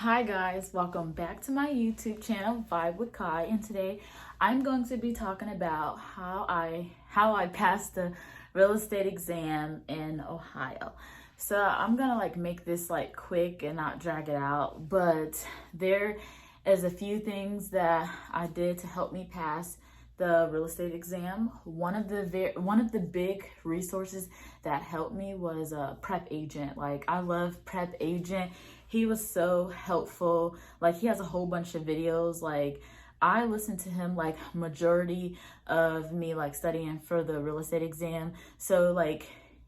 Hi guys, welcome back to my YouTube channel, Vibe with Kai, and today I'm going to be talking about how I passed the real estate exam in Ohio. So I'm gonna make this quick and not drag it out, but there is a few things that I did to help me pass the real estate exam. One of the big resources that helped me was a Prep Agent. I love Prep Agent. He was so helpful. He has a whole bunch of videos. I listened to him majority of me studying for the real estate exam. So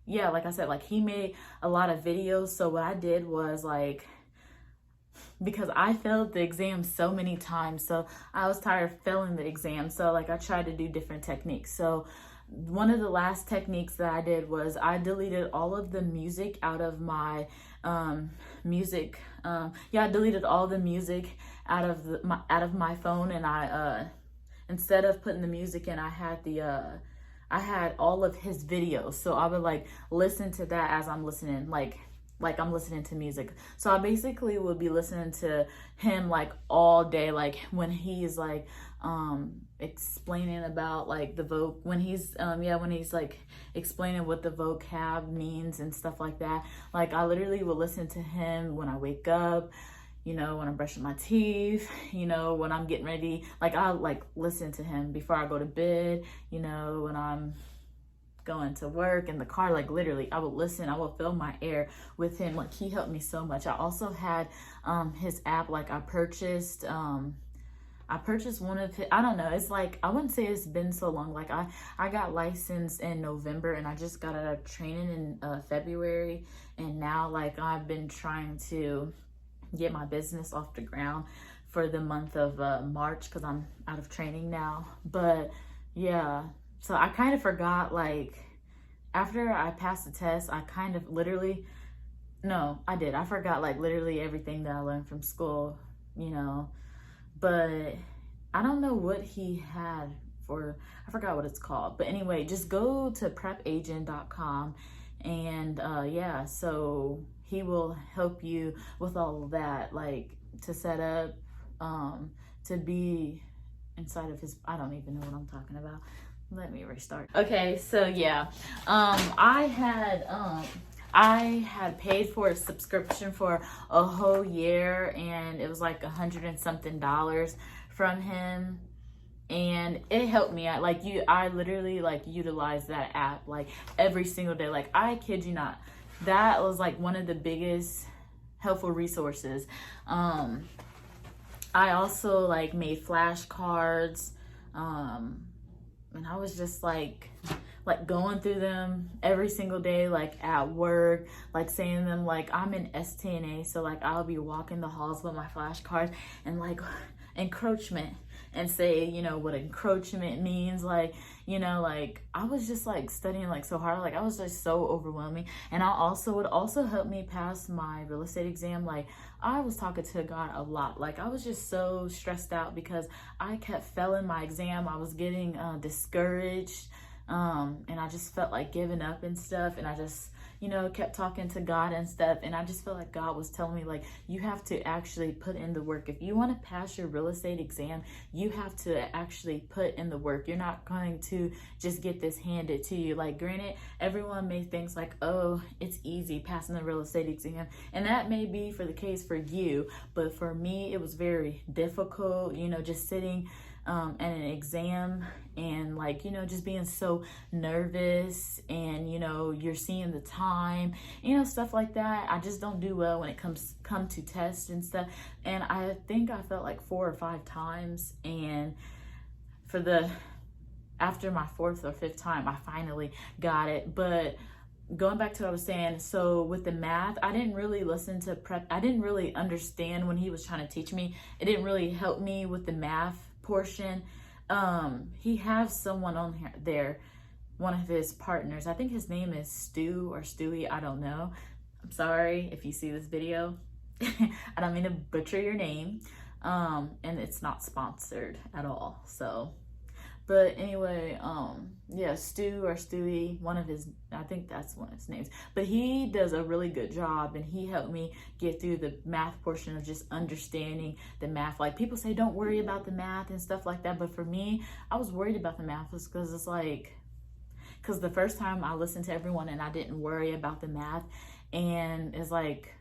yeah, like I said, he made a lot of videos. So what I did was because I failed the exam so many times, so I was tired of failing the exam. So I tried to do different techniques. So one of the last techniques that I did was I deleted all of the music out of my I deleted all the music out of my phone, and I instead of putting the music in, I had all of his videos. So I would listen to that as I'm listening, like I'm listening to music. So I basically would be listening to him all day, when he's explaining about the when he's explaining what the vocab means and stuff like that. I literally would listen to him when I wake up, when I'm brushing my teeth, when I'm getting ready. I listen to him before I go to bed, when I'm going to work in the car. Literally I would listen, I would fill my air with him. He helped me so much. I also had his app. I purchased one of his, I don't know, it's I wouldn't say it's been so long. I got licensed in November, and I just got out of training in February, and now I've been trying to get my business off the ground for the month of March, because I'm out of training now. But yeah, so I kind of forgot, after I passed the test, I kind of literally, no, I did. I forgot literally everything that I learned from school, but I don't know what he had for, I forgot what it's called. But anyway, just go to prepagent.com, and yeah, so he will help you with all of that, to set up, to be inside of his, I don't even know what I'm talking about. Let me restart. Okay, so yeah, I had paid for a subscription for a whole year, and it was $100 and something from him, and it helped me. I literally utilized that app every single day. I kid you not, that was one of the biggest helpful resources. I also made flashcards, and I was just going through them every single day, at work, saying them, I'm in STNA, so I'll be walking the halls with my flashcards, and encroachment, and say what encroachment means. I was just studying so hard. I was just so overwhelming. And I also would also help me pass my real estate exam. I was talking to God a lot. I was just so stressed out because I kept failing my exam. I was getting discouraged, and I just felt giving up and stuff, and I just kept talking to God and stuff, and I just felt God was telling me you have to actually put in the work. If you want to pass your real estate exam, you have to actually put in the work. You're not going to just get this handed to you. Granted, everyone may think oh, it's easy passing the real estate exam, and that may be for the case for you, but for me it was very difficult, just sitting at an exam, and just being so nervous, and you're seeing the time, stuff like that. I just don't do well when it come to tests and stuff. And I think I felt 4 or 5 times, and after my 4th or 5th time I finally got it. But going back to what I was saying, so with the math, I didn't really listen to Prep. I didn't really understand when he was trying to teach me. It didn't really help me with the math portion. He has someone on there, one of his partners. I think his name is Stu or Stewie. I don't know. I'm sorry if you see this video. I don't mean to butcher your name. And it's not sponsored at all. So, But anyway, yeah, Stu or Stewie, I think that's one of his names. But he does a really good job, and he helped me get through the math portion of just understanding the math. Like, people say don't worry about the math and stuff like that, but for me, I was worried about the math because it's like, because the first time I listened to everyone and I didn't worry about the math, and it's like,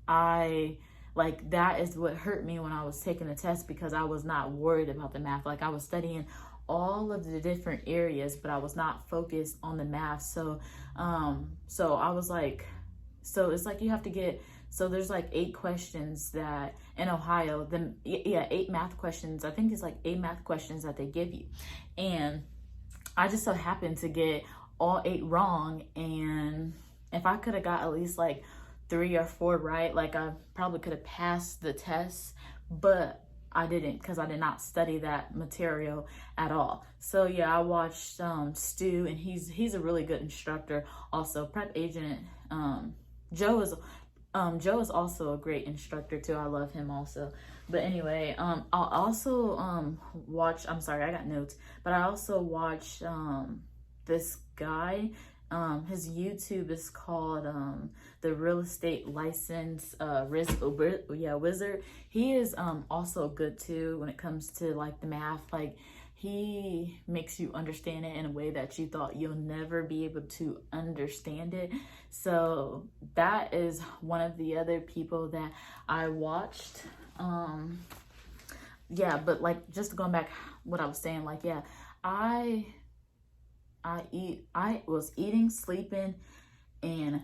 that is what hurt me when I was taking the test, because I was not worried about the math. Like, I was studying all of the different areas, but I was not focused on the math. So I was like, so it's like you have to get, so there's like 8 questions that in Ohio, 8 math questions. I think it's like 8 math questions that they give you. And I just so happened to get all 8 wrong. And if I could have got at least like 3 or 4 right, like I probably could have passed the test, but I didn't, because I did not study that material at all. So yeah, I watched Stu, and he's a really good instructor. Also, Prep Agent Joe is also a great instructor too. I love him also. But anyway, I'll also watch, I'm sorry, I got notes, but I also watched this guy. His YouTube is called the Real Estate License Wizard. He is also good too when it comes to like the math. Like, he makes you understand it in a way that you thought you'll never be able to understand it. So that is one of the other people that I watched. Yeah, but like, just going back what I was saying, like, yeah, I was eating, sleeping, and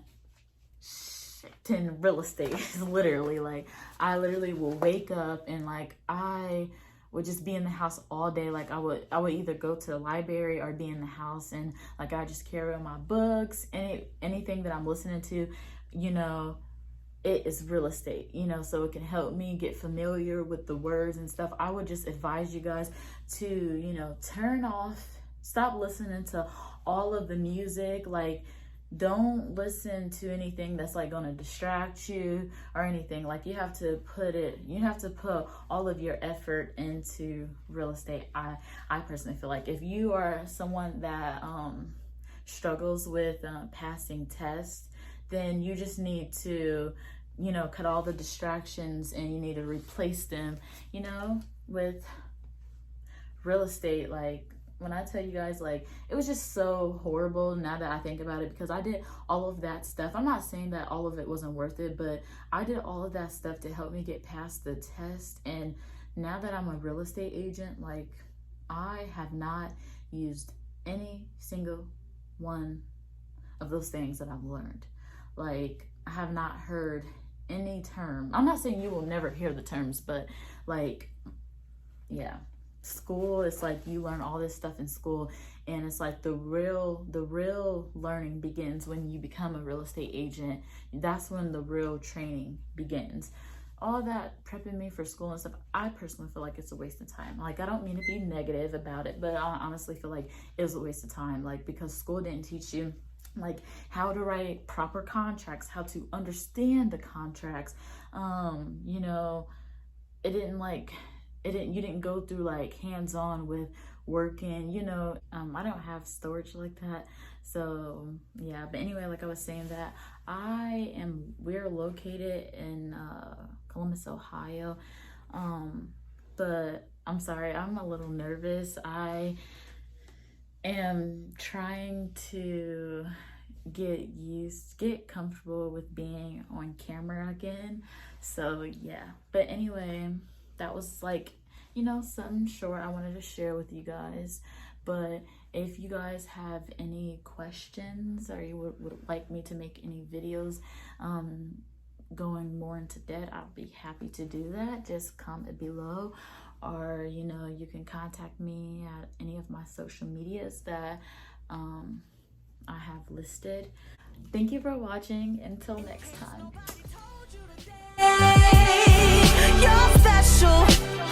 in real estate. Literally, like, I literally will wake up and like I would just be in the house all day. Like, I would either go to the library or be in the house, and like I just carry on my books, anything that I'm listening to, you know, it is real estate, you know, so it can help me get familiar with the words and stuff. I would just advise you guys to, you know, stop listening to all of the music. Like, don't listen to anything that's like going to distract you or anything. Like, you have to put all of your effort into real estate. I personally feel like if you are someone that struggles with passing tests, then you just need to, you know, cut all the distractions, and you need to replace them, you know, with real estate. Like, when I tell you guys, like, it was just so horrible now that I think about it, because I did all of that stuff. I'm not saying that all of it wasn't worth it, but I did all of that stuff to help me get past the test. And now that I'm a real estate agent, like, I have not used any single one of those things that I've learned. Like, I have not heard any term. I'm not saying you will never hear the terms, but like, yeah. School, it's like you learn all this stuff in school, and it's like the real learning begins when you become a real estate agent. That's when the real training begins. All that prepping me for school and stuff, I personally feel like it's a waste of time. Like, I don't mean to be negative about it, but I honestly feel like it was a waste of time. Like, because school didn't teach you like how to write proper contracts, how to understand the contracts. You know, you didn't go through like hands-on with working, you know. I don't have storage like that. So yeah, but anyway, like I was saying, that we're located in Columbus, Ohio. But I'm sorry, I'm a little nervous. I am trying to get comfortable with being on camera again. So yeah, but anyway, that was like, you know, something short I wanted to share with you guys. But if you guys have any questions, or you would like me to make any videos going more into depth, I'll be happy to do that. Just comment below, or, you know, you can contact me at any of my social medias that I have listed. Thank you for watching. Until next time. You're special.